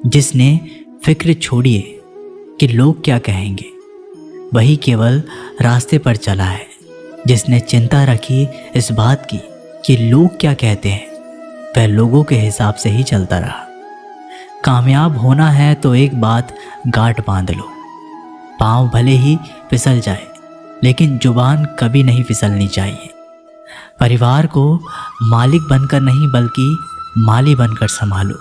जिसने फिक्र छोड़िए कि लोग क्या कहेंगे, वही केवल रास्ते पर चला है। जिसने चिंता रखी इस बात की कि लोग क्या कहते हैं, वह लोगों के हिसाब से ही चलता रहा। कामयाब होना है तो एक बात गांठ बांध लो, पाँव भले ही फिसल जाए लेकिन जुबान कभी नहीं फिसलनी चाहिए। परिवार को मालिक बनकर नहीं बल्कि माली बनकर संभालो,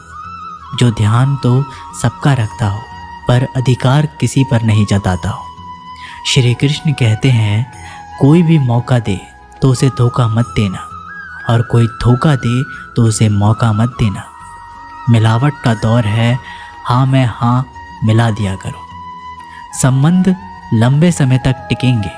जो ध्यान तो सबका रखता हो पर अधिकार किसी पर नहीं जताता हो। श्री कृष्ण कहते हैं, कोई भी मौका दे तो उसे धोखा मत देना, और कोई धोखा दे तो उसे मौका मत देना। मिलावट का दौर है, हाँ में हाँ मिला दिया करो। संबंध लंबे समय तक टिकेंगे।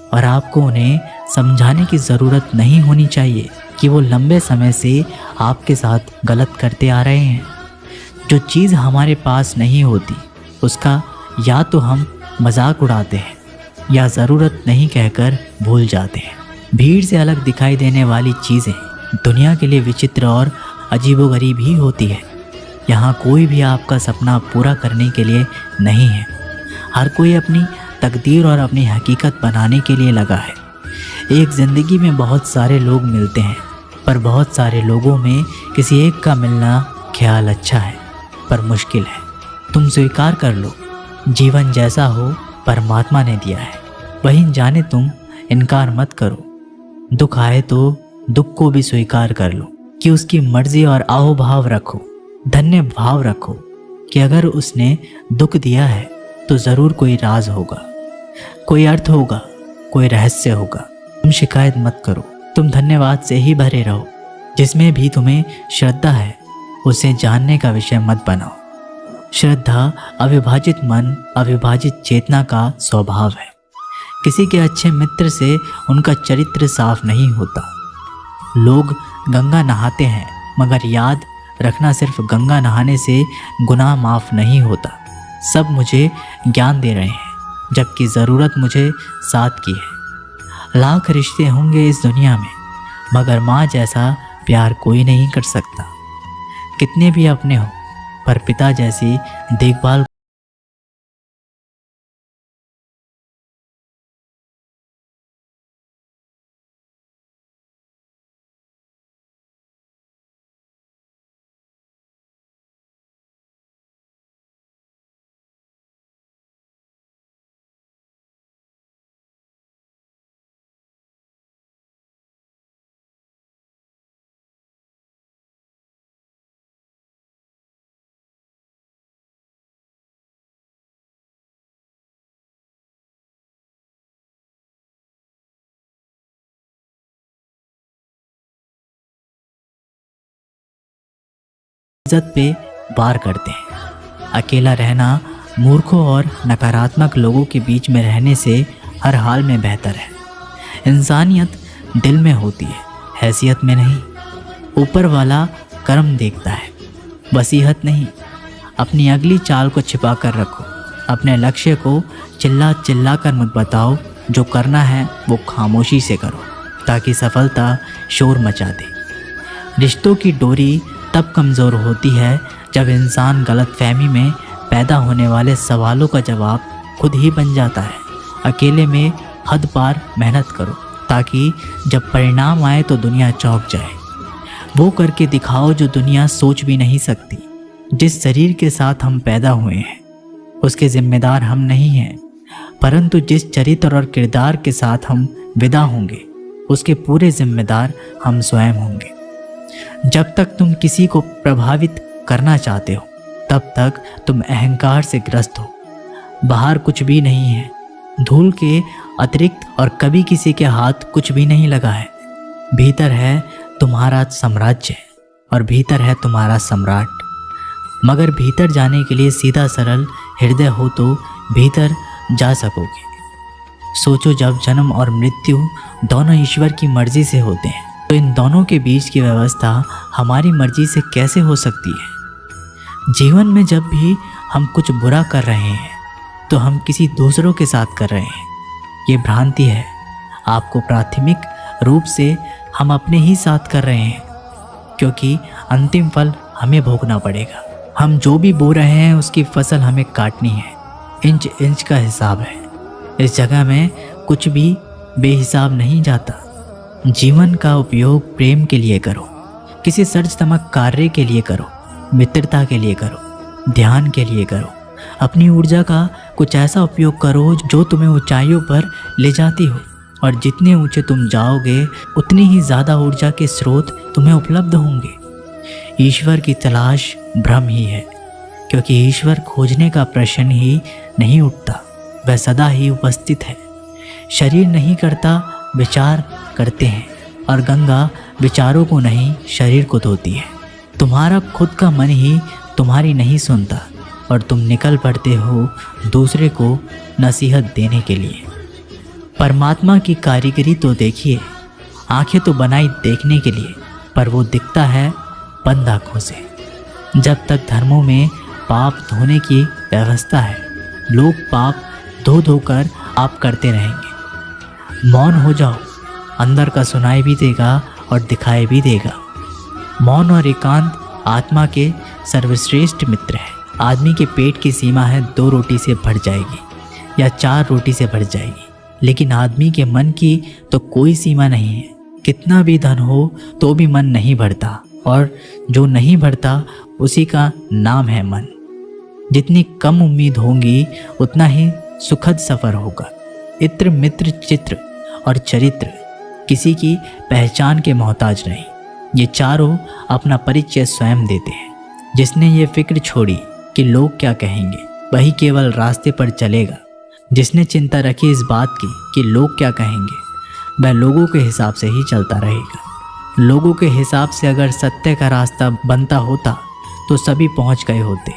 और आपको उन्हें समझाने की ज़रूरत नहीं होनी चाहिए कि वो लंबे समय से आपके साथ गलत करते आ रहे हैं। जो चीज़ हमारे पास नहीं होती उसका या तो हम मजाक उड़ाते हैं या ज़रूरत नहीं कहकर भूल जाते हैं। भीड़ से अलग दिखाई देने वाली चीज़ें दुनिया के लिए विचित्र और अजीबोगरीब ही होती है। यहाँ कोई भी आपका सपना पूरा करने के लिए नहीं है। हर कोई अपनी तकदीर और अपनी हकीकत बनाने के लिए लगा है। एक ज़िंदगी में बहुत सारे लोग मिलते हैं, पर बहुत सारे लोगों में किसी एक का मिलना ख्याल अच्छा है पर मुश्किल है। तुम स्वीकार कर लो, जीवन जैसा हो परमात्मा ने दिया है, वही जाने तुम इनकार मत करो। दुख आए तो दुख को भी स्वीकार कर लो कि उसकी मर्जी और आओभाव रखो, धन्य भाव रखो कि अगर उसने दुख दिया है तो ज़रूर कोई राज होगा, कोई अर्थ होगा, कोई रहस्य होगा। तुम शिकायत मत करो, तुम धन्यवाद से ही भरे रहो। जिसमें भी तुम्हें श्रद्धा है उसे जानने का विषय मत बनाओ। श्रद्धा अविभाजित मन, अविभाजित चेतना का स्वभाव है। किसी के अच्छे मित्र से उनका चरित्र साफ नहीं होता। लोग गंगा नहाते हैं मगर याद रखना सिर्फ गंगा नहाने से गुनाह माफ़ नहीं होता। सब मुझे ज्ञान दे रहे हैं जबकि ज़रूरत मुझे साथ की है। लाख रिश्ते होंगे इस दुनिया में मगर माँ जैसा प्यार कोई नहीं कर सकता। कितने भी अपने हो पर पिता जैसी देखभाल इज्जत पे वार करते हैं। अकेला रहना मूर्खों और नकारात्मक लोगों के बीच में रहने से हर हाल में बेहतर है। इंसानियत दिल में होती है, हैसियत में नहीं। ऊपर वाला कर्म देखता है, वसीयत नहीं। अपनी अगली चाल को छिपा कर रखो। अपने लक्ष्य को चिल्ला चिल्ला कर मत बताओ। जो करना है वो खामोशी से करो ताकि सफलता शोर मचा दे। रिश्तों की डोरी तब कमज़ोर होती है जब इंसान गलतफहमी में पैदा होने वाले सवालों का जवाब खुद ही बन जाता है। अकेले में हद पार मेहनत करो ताकि जब परिणाम आए तो दुनिया चौंक जाए। वो करके दिखाओ जो दुनिया सोच भी नहीं सकती। जिस शरीर के साथ हम पैदा हुए हैं उसके जिम्मेदार हम नहीं हैं, परंतु जिस चरित्र और किरदार के साथ हम विदा होंगे उसके पूरे जिम्मेदार हम स्वयं होंगे। जब तक तुम किसी को प्रभावित करना चाहते हो तब तक तुम अहंकार से ग्रस्त हो। बाहर कुछ भी नहीं है, धूल के अतिरिक्त और कभी किसी के हाथ कुछ भी नहीं लगा है। भीतर है तुम्हारा साम्राज्य और भीतर है तुम्हारा सम्राट। मगर भीतर जाने के लिए सीधा सरल हृदय हो तो भीतर जा सकोगे। सोचो, जब जन्म और मृत्यु दोनों ईश्वर की मर्जी से होते हैं तो इन दोनों के बीच की व्यवस्था हमारी मर्जी से कैसे हो सकती है? जीवन में जब भी हम कुछ बुरा कर रहे हैं तो हम किसी दूसरों के साथ कर रहे हैं। ये भ्रांति है। आपको प्राथमिक रूप से हम अपने ही साथ कर रहे हैं, क्योंकि अंतिम फल हमें भोगना पड़ेगा। हम जो भी बो रहे हैं उसकी फसल हमें काटनी है। इंच इंच का हिसाब है। इस जगह में कुछ भी बेहिसाब नहीं जाता। जीवन का उपयोग प्रेम के लिए करो, किसी सर्जतमक कार्य के लिए करो, मित्रता के लिए करो, ध्यान के लिए करो। अपनी ऊर्जा का कुछ ऐसा उपयोग करो जो तुम्हें ऊंचाइयों पर ले जाती हो, और जितने ऊंचे तुम जाओगे उतनी ही ज़्यादा ऊर्जा के स्रोत तुम्हें उपलब्ध होंगे। ईश्वर की तलाश भ्रम ही है, क्योंकि ईश्वर खोजने का प्रश्न ही नहीं उठता, वह सदा ही उपस्थित है। शरीर नहीं करता, विचार करते हैं, और गंगा विचारों को नहीं शरीर को धोती है। तुम्हारा खुद का मन ही तुम्हारी नहीं सुनता और तुम निकल पड़ते हो दूसरे को नसीहत देने के लिए। परमात्मा की कारीगरी तो देखिए। आंखें तो बनाई देखने के लिए, पर वो दिखता है बंद आँखों से। जब तक धर्मों में पाप धोने की व्यवस्था है, लोग पाप धो धोकर आप करते रहेंगे। मौन हो जाओ, अंदर का सुनाई भी देगा और दिखाई भी देगा। मौन और एकांत आत्मा के सर्वश्रेष्ठ मित्र है। आदमी के पेट की सीमा है 2 रोटी से भर जाएगी या 4 रोटी से भर जाएगी, लेकिन आदमी के मन की तो कोई सीमा नहीं है। कितना भी धन हो तो भी मन नहीं भरता, और जो नहीं भरता उसी का नाम है मन। जितनी कम उम्मीद होंगी उतना ही सुखद सफ़र होगा। इत्र मित्र चित्र और चरित्र किसी की पहचान के मोहताज नहीं। ये चारों अपना परिचय स्वयं देते हैं। जिसने ये फिक्र छोड़ी कि लोग क्या कहेंगे, वही केवल रास्ते पर चलेगा। जिसने चिंता रखी इस बात की कि लोग क्या कहेंगे, वह लोगों के हिसाब से ही चलता रहेगा। लोगों के हिसाब से अगर सत्य का रास्ता बनता होता तो सभी पहुंच गए होते।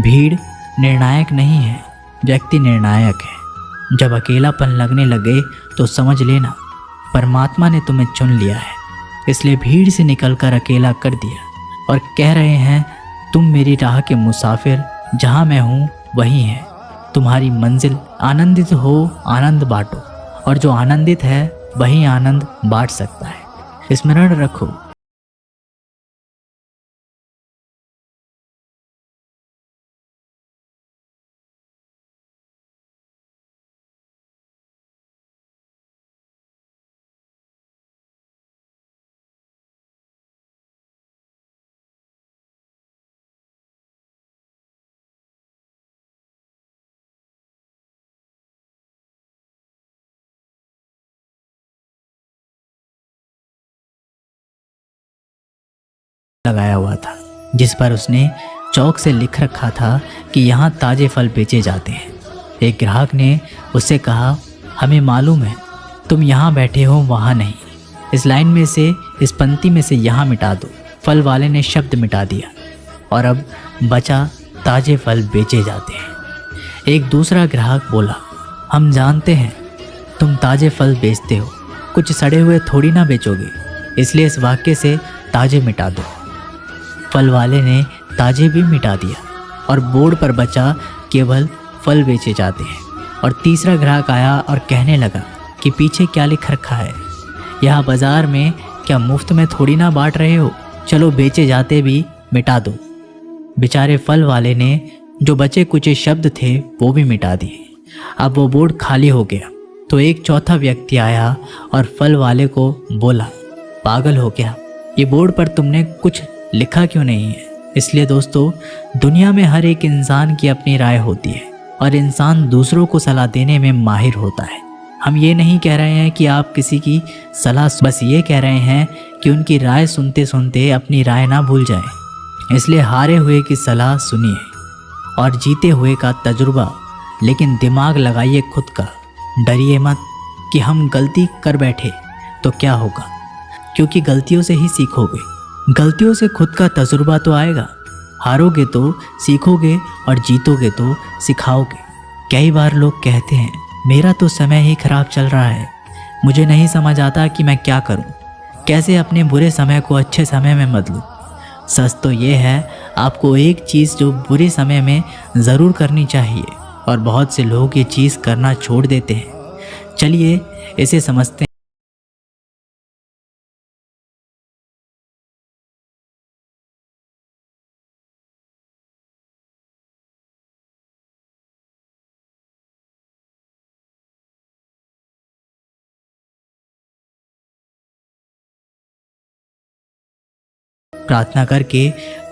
भीड़ निर्णायक नहीं है, व्यक्ति निर्णायक है। जब अकेलापन लगने लगे तो समझ लेना परमात्मा ने तुम्हें चुन लिया है, इसलिए भीड़ से निकलकर अकेला कर दिया और कह रहे हैं तुम मेरी राह के मुसाफिर, जहाँ मैं हूँ वही है तुम्हारी मंजिल। आनंदित हो, आनंद बांटो, और जो आनंदित है वही आनंद बांट सकता है। स्मरण रखो। लगाया हुआ था, जिस पर उसने चौक से लिख रखा था कि यहाँ ताजे फल बेचे जाते हैं। एक ग्राहक ने उससे कहा, हमें मालूम है तुम यहाँ बैठे हो, वहाँ नहीं। इस लाइन में से, इस पंक्ति में से यहाँ मिटा दो। फल वाले ने शब्द मिटा दिया और अब बचा ताजे फल बेचे जाते हैं। एक दूसरा ग्राहक बोला, हम जानते हैं तुम ताजे फल बेचते हो, कुछ सड़े हुए थोड़ी ना बेचोगे, इसलिए इस वाक्य से ताजे मिटा दो। फल वाले ने ताजे भी मिटा दिया और बोर्ड पर बचा केवल फल बेचे जाते हैं। और तीसरा ग्राहक आया और कहने लगा कि पीछे क्या लिख रखा है, यहाँ बाज़ार में क्या मुफ्त में थोड़ी ना बांट रहे हो, चलो बेचे जाते भी मिटा दो। बेचारे फल वाले ने जो बचे कुचे शब्द थे वो भी मिटा दिए। अब वो बोर्ड खाली हो गया तो एक चौथा व्यक्ति आया और फल वाले को बोला, पागल हो गया, ये बोर्ड पर तुमने कुछ लिखा क्यों नहीं है? इसलिए दोस्तों, दुनिया में हर एक इंसान की अपनी राय होती है और इंसान दूसरों को सलाह देने में माहिर होता है। हम ये नहीं कह रहे हैं कि आप किसी की सलाह, बस ये कह रहे हैं कि उनकी राय सुनते सुनते अपनी राय ना भूल जाएं। इसलिए हारे हुए की सलाह सुनिए और जीते हुए का तजुर्बा लेकिन दिमाग लगाइए खुद का। डरिए मत कि हम गलती कर बैठे तो क्या होगा, क्योंकि गलतियों से ही सीखोगे। गलतियों से खुद का तजुर्बा तो आएगा। हारोगे तो सीखोगे और जीतोगे तो सिखाओगे। कई बार लोग कहते हैं मेरा तो समय ही खराब चल रहा है, मुझे नहीं समझ आता कि मैं क्या करूं, कैसे अपने बुरे समय को अच्छे समय में बदलूं। सच तो ये है, आपको एक चीज़ जो बुरे समय में ज़रूर करनी चाहिए और बहुत से लोग ये चीज़ करना छोड़ देते हैं। चलिए इसे समझते हैं। प्रार्थना करके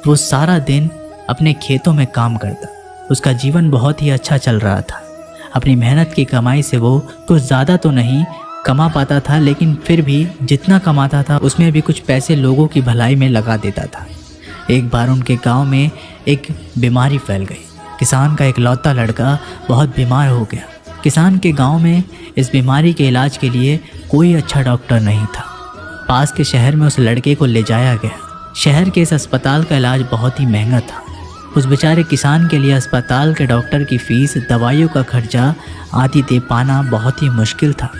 वो सारा दिन अपने खेतों में काम करता। उसका जीवन बहुत ही अच्छा चल रहा था। अपनी मेहनत की कमाई से वो कुछ ज़्यादा तो नहीं कमा पाता था, लेकिन फिर भी जितना कमाता था उसमें भी कुछ पैसे लोगों की भलाई में लगा देता था। एक बार उनके गांव में एक बीमारी फैल गई। किसान का इकलौता लड़का बहुत बीमार हो गया। किसान के गांव में इस बीमारी के इलाज के लिए कोई अच्छा डॉक्टर नहीं था। पास के शहर में उस लड़के को ले जाया गया। शहर के इस अस्पताल का इलाज बहुत ही महंगा था। उस बेचारे किसान के लिए अस्पताल के डॉक्टर की फीस, दवाइयों का खर्चा आदि दे पाना बहुत ही मुश्किल था।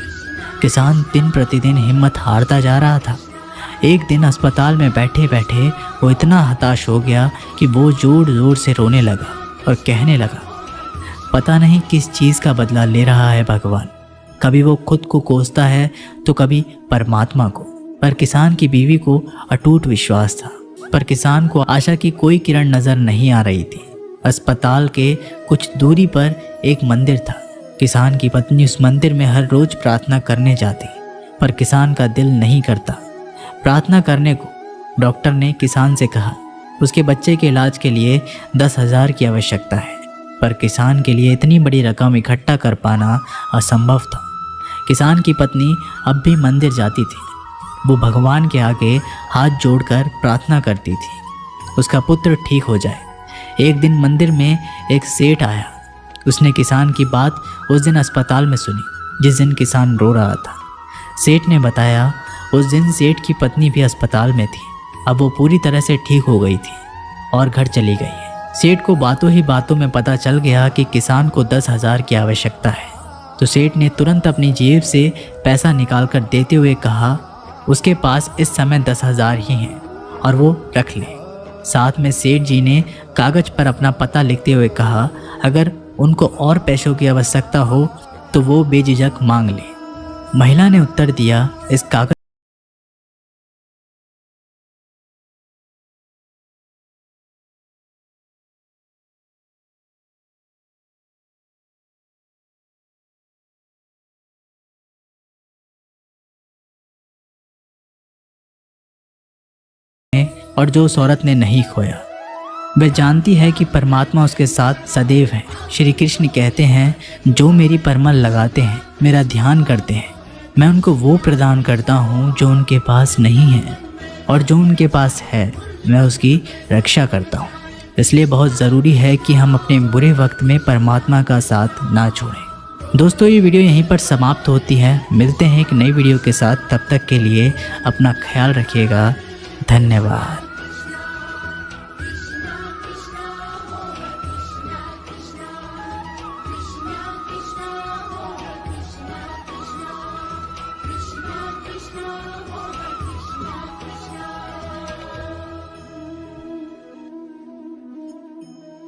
किसान दिन प्रतिदिन हिम्मत हारता जा रहा था। एक दिन अस्पताल में बैठे बैठे वो इतना हताश हो गया कि वो जोर जोर से रोने लगा और कहने लगा, पता नहीं किस चीज़ का बदला ले रहा है भगवान। कभी वो खुद को कोसता है तो कभी परमात्मा को। पर किसान की बीवी को अटूट विश्वास था। पर किसान को आशा की कोई किरण नज़र नहीं आ रही थी। अस्पताल के कुछ दूरी पर एक मंदिर था। किसान की पत्नी उस मंदिर में हर रोज़ प्रार्थना करने जाती, पर किसान का दिल नहीं करता प्रार्थना करने को। डॉक्टर ने किसान से कहा उसके बच्चे के इलाज के लिए 10,000 की आवश्यकता है, पर किसान के लिए इतनी बड़ी रकम इकट्ठा कर पाना असंभव था। किसान की पत्नी अब भी मंदिर जाती थी। वो भगवान के आगे हाथ जोड़कर प्रार्थना करती थी उसका पुत्र ठीक हो जाए। एक दिन मंदिर में एक सेठ आया। उसने किसान की बात उस दिन अस्पताल में सुनी जिस दिन किसान रो रहा था। सेठ ने बताया उस दिन सेठ की पत्नी भी अस्पताल में थी। अब वो पूरी तरह से ठीक हो गई थी और घर चली गई। सेठ को बातों ही बातों में पता चल गया कि किसान को 10,000 की आवश्यकता है। तो सेठ ने तुरंत अपनी जेब से पैसा निकाल कर देते हुए कहा उसके पास इस समय 10,000 ही हैं और वो रख ले। साथ में सेठ जी ने कागज़ पर अपना पता लिखते हुए कहा अगर उनको और पैसों की आवश्यकता हो तो वो बेझिझक मांग ले। महिला ने उत्तर दिया इस कागज़ और जो उस औरत ने नहीं खोया। वह जानती है कि परमात्मा उसके साथ सदैव है। श्री कृष्ण कहते हैं जो मेरी परमल लगाते हैं, मेरा ध्यान करते हैं, मैं उनको वो प्रदान करता हूँ जो उनके पास नहीं है, और जो उनके पास है मैं उसकी रक्षा करता हूँ। इसलिए बहुत ज़रूरी है कि हम अपने बुरे वक्त में परमात्मा का साथ ना छोड़ें। दोस्तों ये वीडियो यहीं पर समाप्त होती है। मिलते हैं एक नई वीडियो के साथ। तब तक के लिए अपना ख्याल रखिएगा। धन्यवाद।